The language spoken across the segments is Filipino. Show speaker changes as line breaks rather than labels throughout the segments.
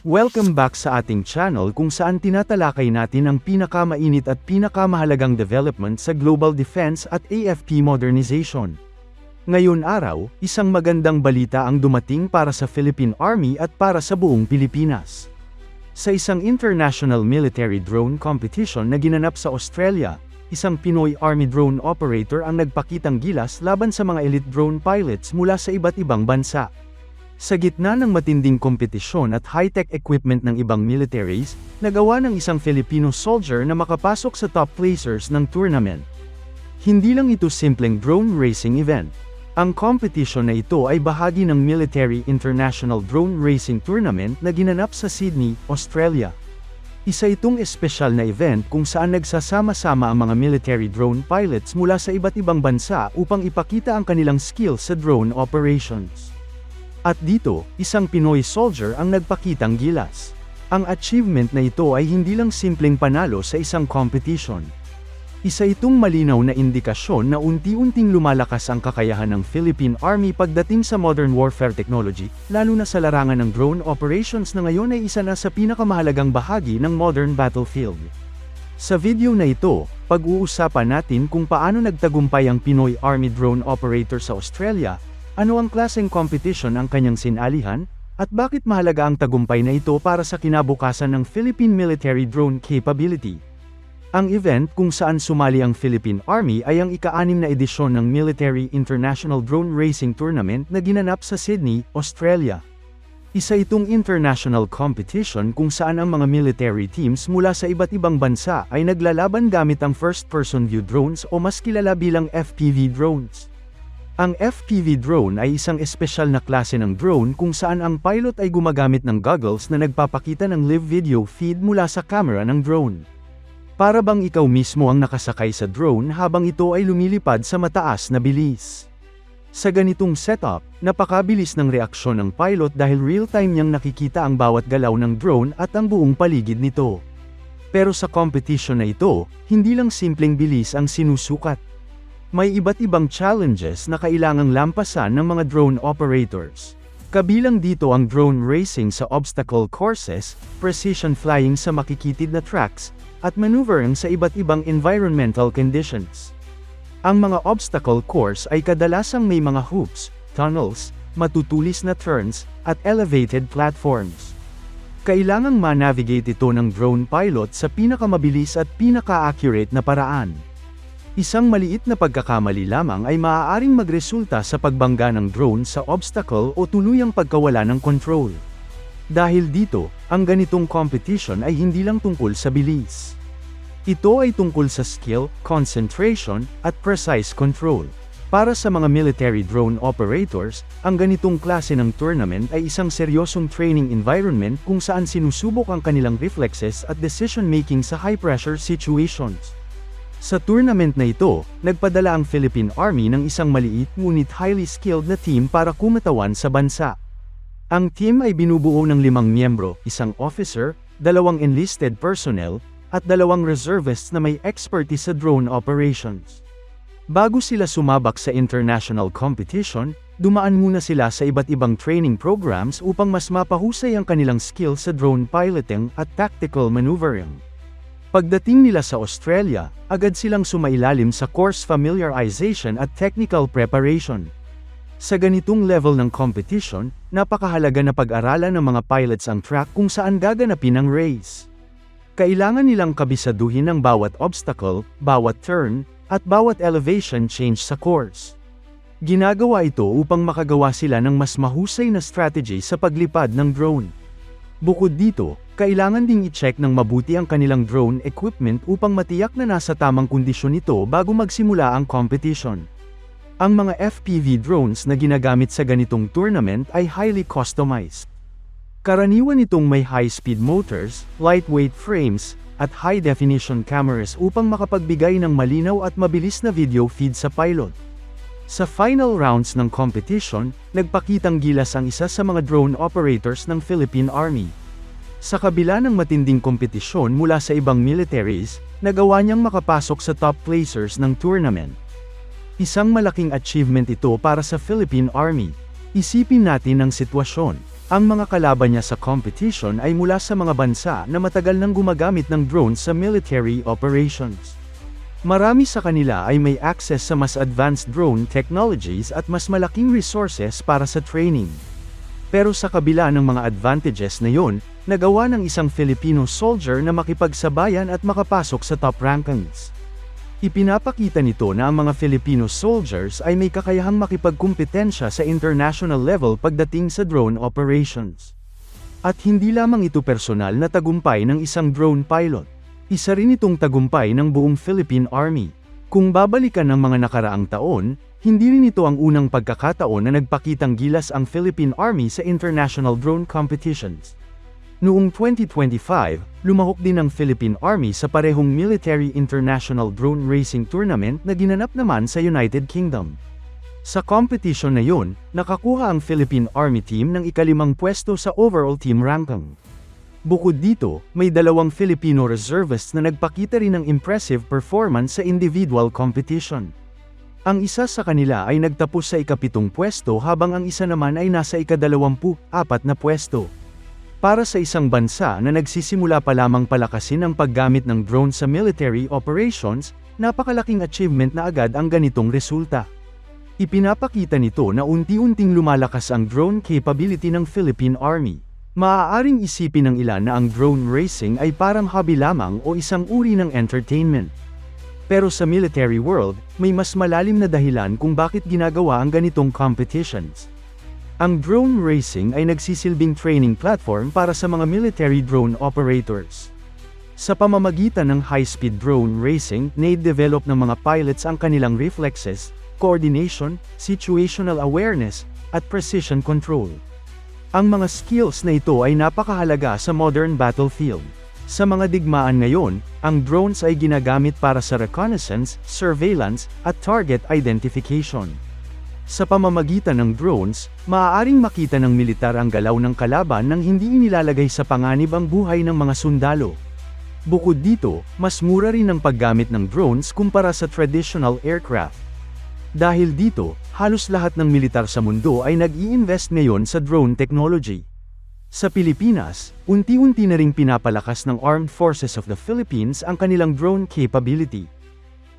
Welcome back sa ating channel kung saan tinatalakay natin ang pinakamainit at pinakamahalagang development sa global defense at AFP modernization. Ngayon araw, isang magandang balita ang dumating para sa Philippine Army at para sa buong Pilipinas. Sa isang international military drone competition na ginanap sa Australia, isang Pinoy Army drone operator ang nagpakitang gilas laban sa mga elite drone pilots mula sa iba't ibang bansa. Sa gitna ng matinding kompetisyon at high-tech equipment ng ibang militaries, nagawa ng isang Filipino soldier na makapasok sa top placers ng tournament. Hindi lang ito simpleng drone racing event. Ang competition na ito ay bahagi ng Military International Drone Racing Tournament na ginanap sa Sydney, Australia. Isa itong espesyal na event kung saan nagsasama-sama ang mga military drone pilots mula sa iba't ibang bansa upang ipakita ang kanilang skills sa drone operations. At dito, isang Pinoy soldier ang nagpakitang gilas. Ang achievement na ito ay hindi lang simpleng panalo sa isang competition. Isa itong malinaw na indikasyon na unti-unting lumalakas ang kakayahan ng Philippine Army pagdating sa modern warfare technology, lalo na sa larangan ng drone operations na ngayon ay isa na sa pinakamahalagang bahagi ng modern battlefield. Sa video na ito, pag-uusapan natin kung paano nagtagumpay ang Pinoy Army drone operator sa Australia, ano ang klaseng competition ang kanyang sinalihan, at bakit mahalaga ang tagumpay na ito para sa kinabukasan ng Philippine military drone capability. Ang event kung saan sumali ang Philippine Army ay ang ika-6 na edisyon ng Military International Drone Racing Tournament na ginanap sa Sydney, Australia. Isa itong international competition kung saan ang mga military teams mula sa iba't ibang bansa ay naglalaban gamit ang first-person view drones o mas kilala bilang FPV drones. Ang FPV drone ay isang espesyal na klase ng drone kung saan ang pilot ay gumagamit ng goggles na nagpapakita ng live video feed mula sa camera ng drone. Para bang ikaw mismo ang nakasakay sa drone habang ito ay lumilipad sa mataas na bilis. Sa ganitong setup, napakabilis ng reaksyon ng pilot dahil real-time niyang nakikita ang bawat galaw ng drone at ang buong paligid nito. Pero sa competition na ito, hindi lang simpleng bilis ang sinusukat. May iba't ibang challenges na kailangang lampasan ng mga drone operators. Kabilang dito ang drone racing sa obstacle courses, precision flying sa makikitid na tracks, at maneuvering sa iba't ibang environmental conditions. Ang mga obstacle course ay kadalasang may mga hoops, tunnels, matutulis na turns, at elevated platforms. Kailangang ma-navigate ito ng drone pilot sa pinakamabilis at pinaka-accurate na paraan. Isang maliit na pagkakamali lamang ay maaaring magresulta sa pagbangga ng drone sa obstacle o tuluyang pagkawala ng control. Dahil dito, ang ganitong competition ay hindi lang tungkol sa bilis. Ito ay tungkol sa skill, concentration, at precise control. Para sa mga military drone operators, ang ganitong klase ng tournament ay isang seryosong training environment kung saan sinusubok ang kanilang reflexes at decision-making sa high-pressure situations. Sa tournament na ito, nagpadala ang Philippine Army ng isang maliit ngunit highly skilled na team para kumatawan sa bansa. Ang team ay binubuo ng 5 miyembro, isang officer, 2 enlisted personnel, at 2 reservists na may expertise sa drone operations. Bago sila sumabak sa international competition, dumaan muna sila sa iba't ibang training programs upang mas mapahusay ang kanilang skill sa drone piloting at tactical maneuvering. Pagdating nila sa Australia, agad silang sumailalim sa course familiarization at technical preparation. Sa ganitong level ng competition, napakahalaga na pag-aralan ng mga pilots ang track kung saan gaganapin ang race. Kailangan nilang kabisaduhin ang bawat obstacle, bawat turn, at bawat elevation change sa course. Ginagawa ito upang makagawa sila ng mas mahusay na strategy sa paglipad ng drone. Bukod dito, kailangan ding i-check ng mabuti ang kanilang drone equipment upang matiyak na nasa tamang kondisyon ito bago magsimula ang competition. Ang mga FPV drones na ginagamit sa ganitong tournament ay highly customized. Karaniwan itong may high-speed motors, lightweight frames, at high-definition cameras upang makapagbigay ng malinaw at mabilis na video feed sa pilot. Sa final rounds ng competition, nagpakitang gilas ang isa sa mga drone operators ng Philippine Army. Sa kabila ng matinding kompetisyon mula sa ibang militaries, nagawa niyang makapasok sa top placers ng tournament. Isang malaking achievement ito para sa Philippine Army. Isipin natin ang sitwasyon. Ang mga kalaban niya sa competition ay mula sa mga bansa na matagal nang gumagamit ng drones sa military operations. Marami sa kanila ay may access sa mas advanced drone technologies at mas malaking resources para sa training. Pero sa kabila ng mga advantages na yon, nagawa ng isang Filipino soldier na makipagsabayan at makapasok sa top rankings. Ipinapakita nito na ang mga Filipino soldiers ay may kakayahang makipagkumpetensya sa international level pagdating sa drone operations. At hindi lamang ito personal na tagumpay ng isang drone pilot. Isa rin itong tagumpay ng buong Philippine Army. Kung babalikan ng mga nakaraang taon, hindi rin ito ang unang pagkakataon na nagpakitang gilas ang Philippine Army sa international drone competitions. Noong 2025, lumahok din ang Philippine Army sa parehong Military International Drone Racing Tournament na ginanap naman sa United Kingdom. Sa competition na yun, nakakuha ang Philippine Army team ng ika-5 pwesto sa overall team ranking. Bukod dito, may 2 Filipino reservists na nagpakita rin ng impressive performance sa individual competition. Ang isa sa kanila ay nagtapos sa ika-7 pwesto habang ang isa naman ay nasa ika-24 na pwesto. Para sa isang bansa na nagsisimula pa lamang palakasin ang paggamit ng drone sa military operations, napakalaking achievement na agad ang ganitong resulta. Ipinapakita nito na unti-unting lumalakas ang drone capability ng Philippine Army. Maaaring isipin ng ilan na ang drone racing ay parang hobby lamang o isang uri ng entertainment. Pero sa military world, may mas malalim na dahilan kung bakit ginagawa ang ganitong competitions. Ang drone racing ay nagsisilbing training platform para sa mga military drone operators. Sa pamamagitan ng high-speed drone racing, na-develop ng mga pilots ang kanilang reflexes, coordination, situational awareness, at precision control. Ang mga skills na ito ay napakahalaga sa modern battlefield. Sa mga digmaan ngayon, ang drones ay ginagamit para sa reconnaissance, surveillance, at target identification. Sa pamamagitan ng drones, maaaring makita ng militar ang galaw ng kalaban nang hindi inilalagay sa panganib ang buhay ng mga sundalo. Bukod dito, mas mura rin ang paggamit ng drones kumpara sa traditional aircraft. Dahil dito, halos lahat ng militar sa mundo ay nag-i-invest ngayon sa drone technology. Sa Pilipinas, unti-unti na ring pinapalakas ng Armed Forces of the Philippines ang kanilang drone capability.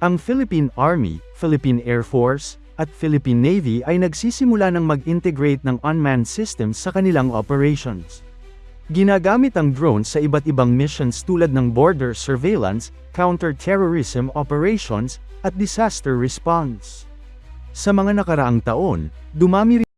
Ang Philippine Army, Philippine Air Force, at Philippine Navy ay nagsisimula ng mag-integrate ng unmanned systems sa kanilang operations. Ginagamit ang drones sa iba't ibang missions tulad ng border surveillance, counter-terrorism operations, at disaster response. Sa mga nakaraang taon, dumami rin